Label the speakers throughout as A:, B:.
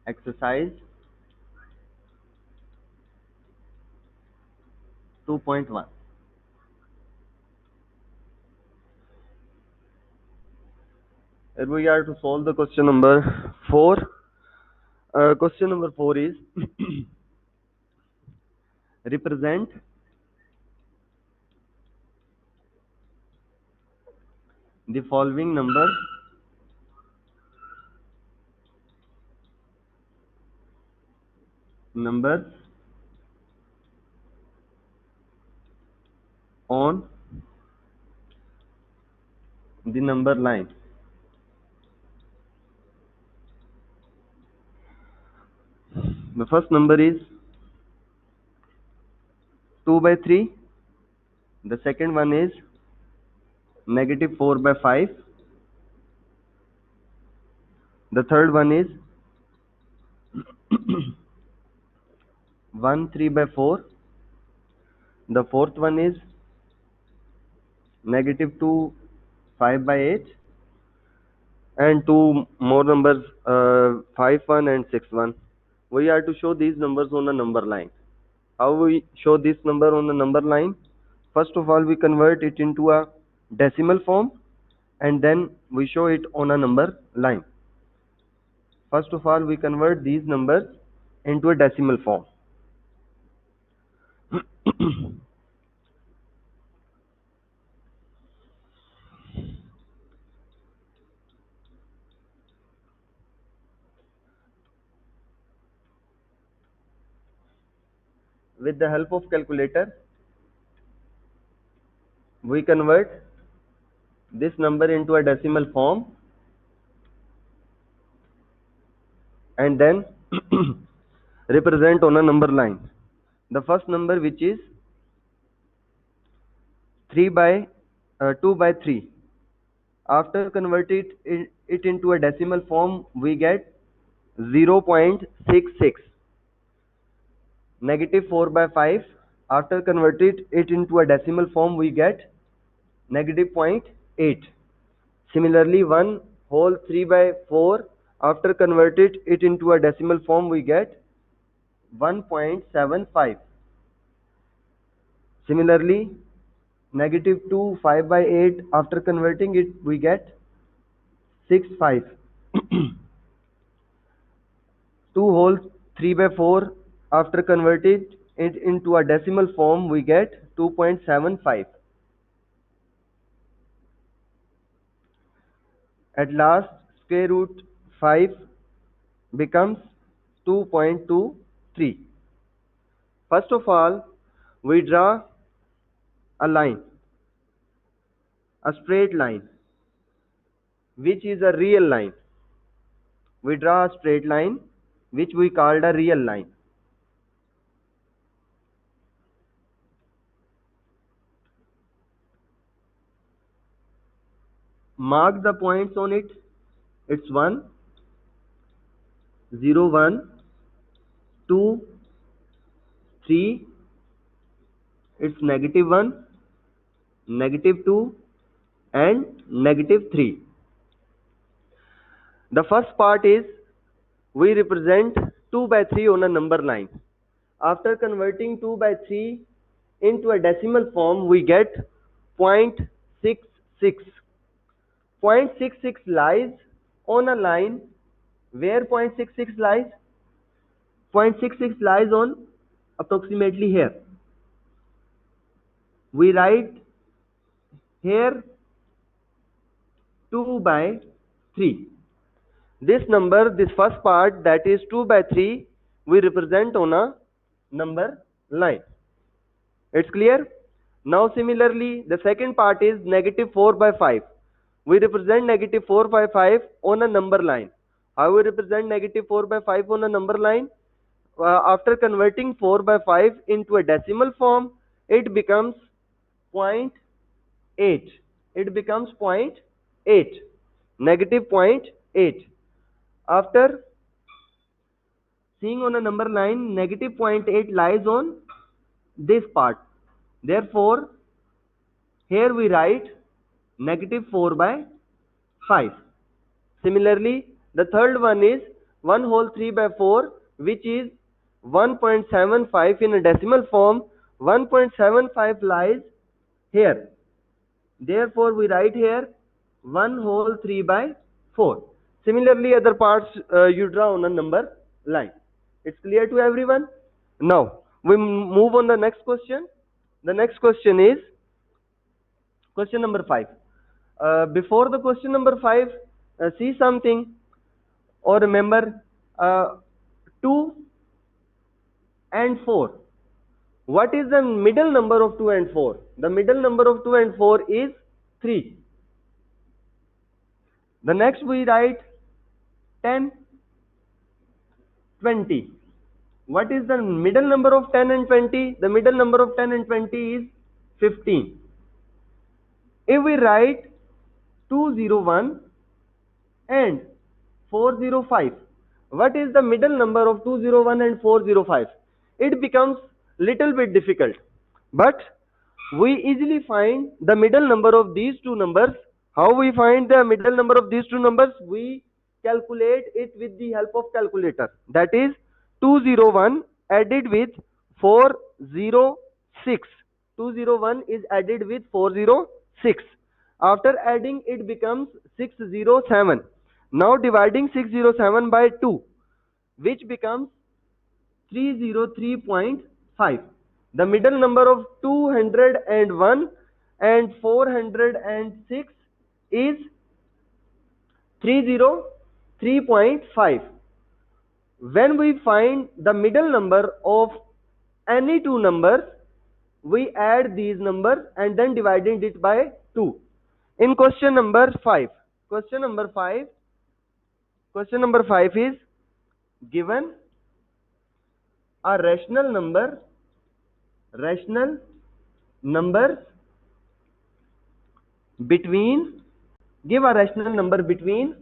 A: Exercise 2.1. Here we are to solve the question number 4. Question number 4 is represent the following numbers on the number line. The first number is 2 by 3. The second one is negative 4 by 5. The third one is 1 3 by 4. The fourth one is negative 2 5 by 8. And two more numbers, 5 1 and 6 1. We are to show these numbers on a number line. How we show this number on the number line? First of all, we convert it into a decimal form and then we show it on a number line. First of all, we convert these numbers into a decimal form. With the help of calculator, we convert this number into a decimal form and then represent on a number line. The first number, which is 2 by 3. After converting it into a decimal form, we get 0.66. Negative 4 by 5. After converting it into a decimal form, we get negative 0.8. Similarly, 1 whole 3 by 4. After converting it into a decimal form, we get 1.75. Similarly, negative 2 5 by 8. After converting it, we get 6.5. 2 whole 3 by 4. After converting it into a decimal form, we get 2.75. At last, square root 5 becomes 2.23. First of all, we draw a line, a straight line, which is a real line. We draw a straight line, which we called a real line. Mark the points on it. It's 1, 0, 1, 2, 3, it's negative 1, negative 2, and negative 3. The first part is we represent 2 by 3 on a number line. After converting 2 by 3 into a decimal form, we get 0.66. 0.66 lies on a line. Where 0.66 lies? 0.66 lies on approximately here. We write here 2 by 3. This number, this first part, that is 2 by 3, we represent on a number line. It's clear? Now similarly, the second part is negative 4 by 5. We represent negative 4 by 5 on a number line. How we represent negative 4 by 5 on a number line? After converting 4 by 5 into a decimal form, it becomes 0.8. It becomes 0.8. Negative 0.8. After seeing on a number line, negative 0.8 lies on this part. Therefore, here we write negative 4 by 5. Similarly, the third one is 1 whole 3 by 4, which is 1.75 in a decimal form. 1.75 lies here. Therefore, we write here 1 whole 3 by 4. Similarly, other parts you draw on a number line. It's clear to everyone? Now, we move on the next question. The next question is question number 5. Before the question number 5, see something or remember 2 and 4. What is the middle number of 2 and 4? The middle number of 2 and 4 is 3. The next we write 10, 20. What is the middle number of 10 and 20? The middle number of 10 and 20 is 15. If we write 201 and 405, what is the middle number of 201 and 405? It becomes little bit difficult, but we easily find the middle number of these two numbers. How we find the middle number of these two numbers? We calculate it with the help of calculator. That is 201 added with 406. 201 is added with 406. After adding, it becomes 607. Now dividing 607 by 2, which becomes 303.5. The middle number of 201 and 406 is 303.5. When we find the middle number of any two numbers, we add these numbers and then dividing it by 2. In question number 5, question number 5 is given a rational numbers between, give a rational number between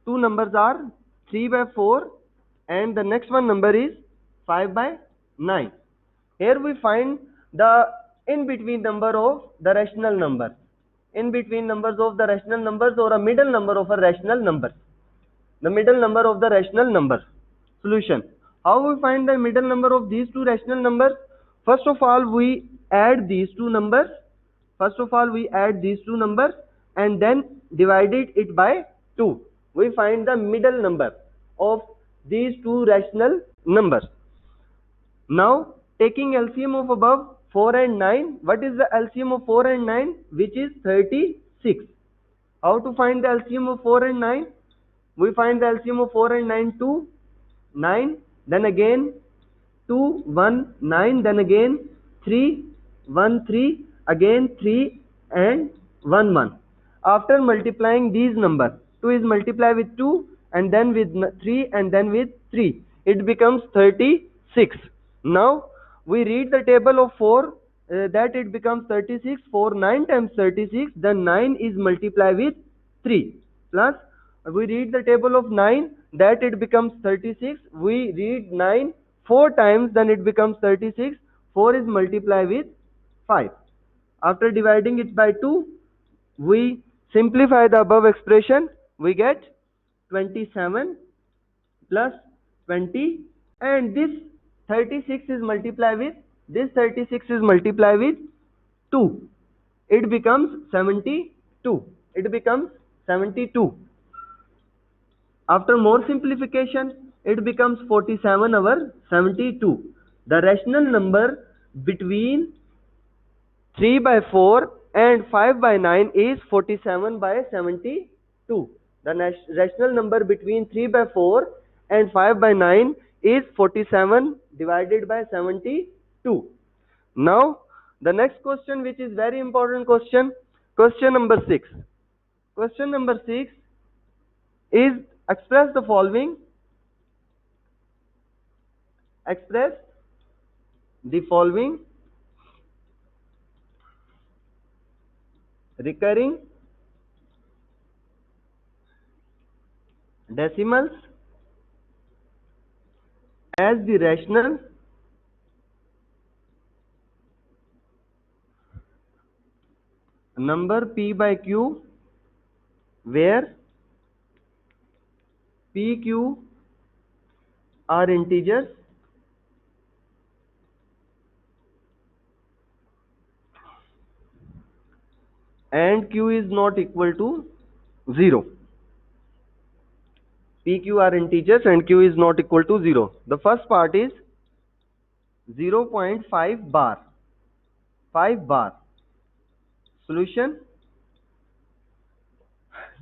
A: 2 numbers are 3 by 4 and the next one number is 5 by 9. Here we find the in between number of the rational numbers. In between numbers of the rational numbers or a middle number of a rational number. The middle number of the rational number. Solution. How we find the middle number of these two rational numbers? First of all, we add these two numbers. And then divided it by 2. We find the middle number of these two rational numbers. Now, taking LCM of above 4 and 9, what is the LCM of 4 and 9? Which is 36. How to find the LCM of 4 and 9? We find the LCM of 4 and 9, 2, 9, then again 2, 1, 9, then again 3, 1, 3, again 3 and 1, 1. After multiplying these numbers, 2 is multiplied with 2 and then with 3 and then with 3. It becomes 36. Now we read the table of 4 that it becomes 36. 4 9 times 36, then 9 is multiplied with 3 plus we read the table of 9 that it becomes 36. We read 9 4 times, then it becomes 36. 4 is multiplied with 5. After dividing it by 2, we simplify the above expression. We get 27 plus 20 and this 36 is multiplied with 2. It becomes 72. After more simplification, it becomes 47 over 72. The rational number between 3 by 4 and 5 by 9 is 47 by 72. The rational number between 3 by 4 and 5 by 9 is 47 divided by 72. Now, the next question, which is very important question, question number 6. Question number 6 is express the following. recurring decimals as the rational number p by q, where p, q are integers and q is not equal to 0. P, q are integers and q is not equal to 0. The first part is 0.5 bar. 5 bar. Solution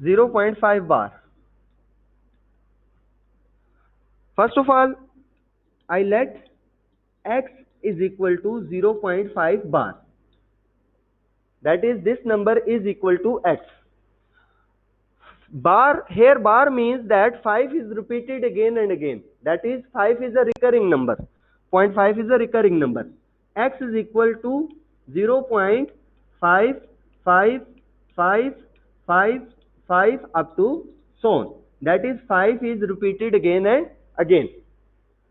A: 0.5 bar. First of all, I let x is equal to 0.5 bar. That is, this number is equal to x. Bar, here bar means that 5 is repeated again and again. That is, 5 is a recurring number. 0.5 is a recurring number. X is equal to 0.5555 up to so on. That is, 5 is repeated again and again.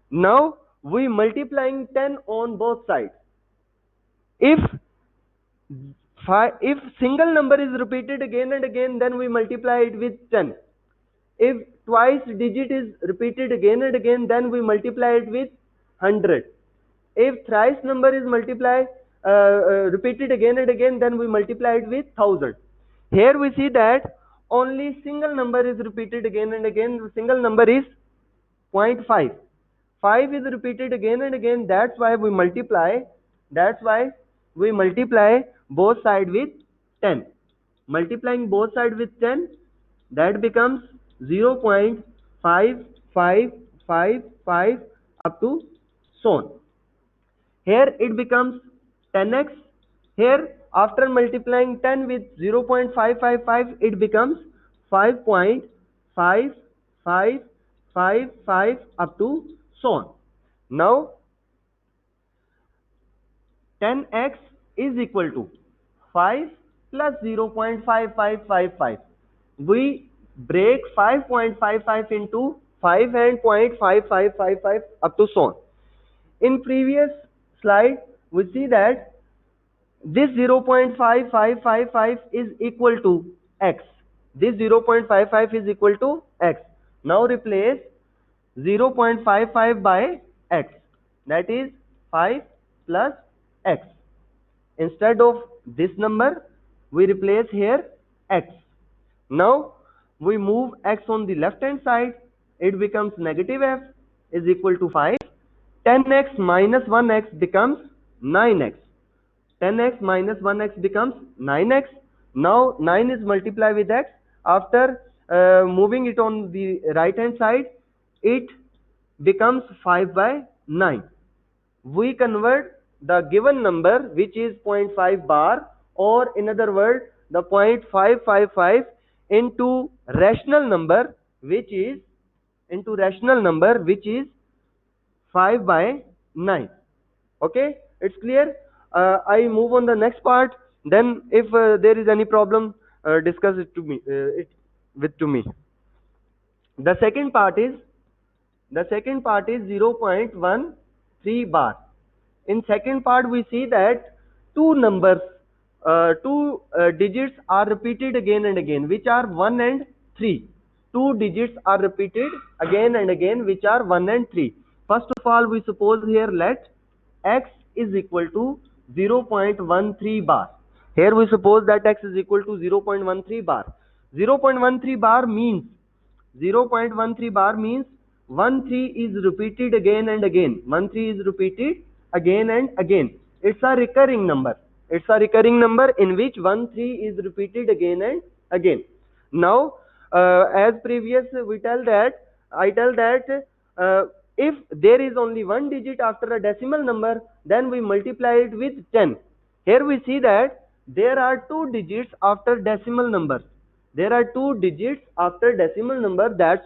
A: Now we multiplying 10 on both sides. If single number is repeated again and again, then we multiply it with 10. If twice digit is repeated again and again, then we multiply it with 100. If thrice number is repeated again and again, then we multiply it with 1000. Here we see that only single number is repeated again and again. The single number is 0.5. 5 is repeated again and again. That's why we multiply. Both sides with 10. Multiplying both sides with 10, that becomes 0.5555 up to so on. Here it becomes 10x. Here, after multiplying 10 with 0.555, it becomes 5.5555 up to so on. Now 10x is equal to 5 plus 0.5555. We break 5.55 into 5 and 0.5555 up to so on. In previous slide, we see that this 0.5555 is equal to x. This 0.55 is equal to x. Now replace 0.55 by x. That is 5 plus x. Instead of this number, we replace here x. Now we move x on the left hand side. It becomes negative f is equal to 5. 10x minus 1x becomes 9x. 10x minus 1x becomes 9x. Now 9 is multiplied with x. After moving it on the right hand side, it becomes 5 by 9. We convert the given number, which is 0.5 bar, or in other words, the 0.555 into rational number, which is 5 by 9. Okay, it's clear. I move on the next part. Then, if there is any problem, discuss it to me. The second part is 0.13 bar. In second part, we see that two digits are repeated again and again, which are 1 and 3. Two digits are repeated again and again, which are 1 and 3. First of all, we suppose here let x is equal to 0.13 bar. Here we suppose that x is equal to 0.13 bar. 0.13 bar means 13 is repeated again and again. 13 is repeated again and again. It's a recurring number. In which 13 is repeated again and again. Now, as previous, I tell that if there is only one digit after a decimal number, then we multiply it with 10. Here we see that there are two digits after decimal number. That's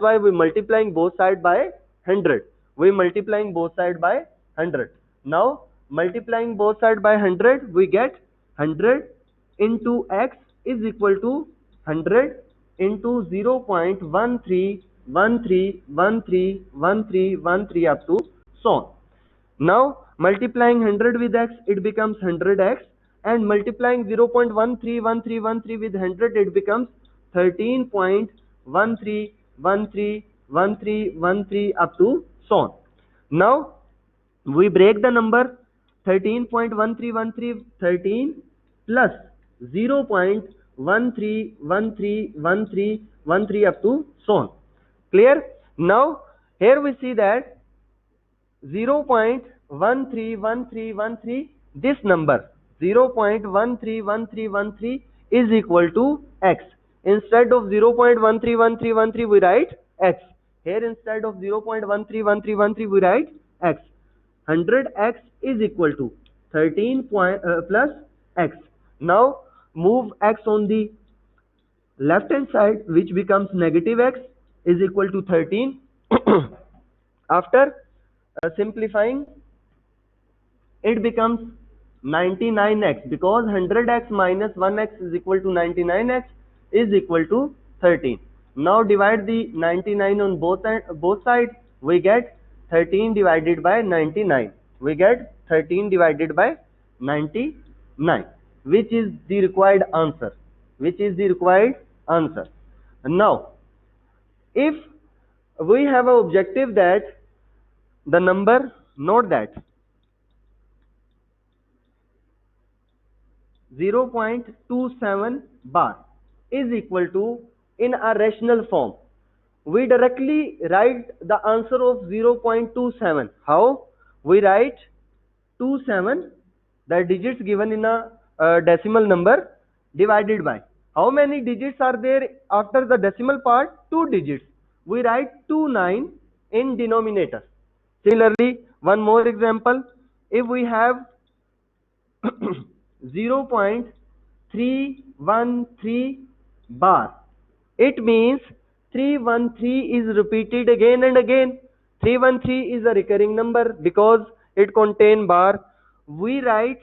A: why we multiplying both sides by 100. Now, multiplying both sides by 100, we get 100 into x is equal to 100 into 0.1313131313 up to so on. Now multiplying 100 with x, it becomes 100x, and multiplying 0.131313 with 100, it becomes 13.13131313 up to so on. Now we break the number 13.1313 13 plus 0.131313 up to so on. Clear? Now here we see that 0.131313, this number 0.131313 is equal to x. Instead of 0.131313 we write x. Here instead of 0.131313 we write x. 100x is equal to 13 plus x. Now move x on the left hand side, which becomes negative x is equal to 13. After simplifying, it becomes 99x, because 100x minus 1x is equal to 99x is equal to 13. Now divide the 99 on both sides, we get 13 divided by 99. We get 13 divided by 99, which is the required answer. Now if we have an objective that the number, note that 0.27 bar is equal to, in a rational form, we directly write the answer of 0.27. How? We write 27, the digits given in a decimal number, divided by how many digits are there after the decimal part? 2 digits. We write 29 in denominator. Similarly, one more example, if we have 0.313 bar, it means 313 is repeated again and again. 313 is a recurring number because it contains bar. We write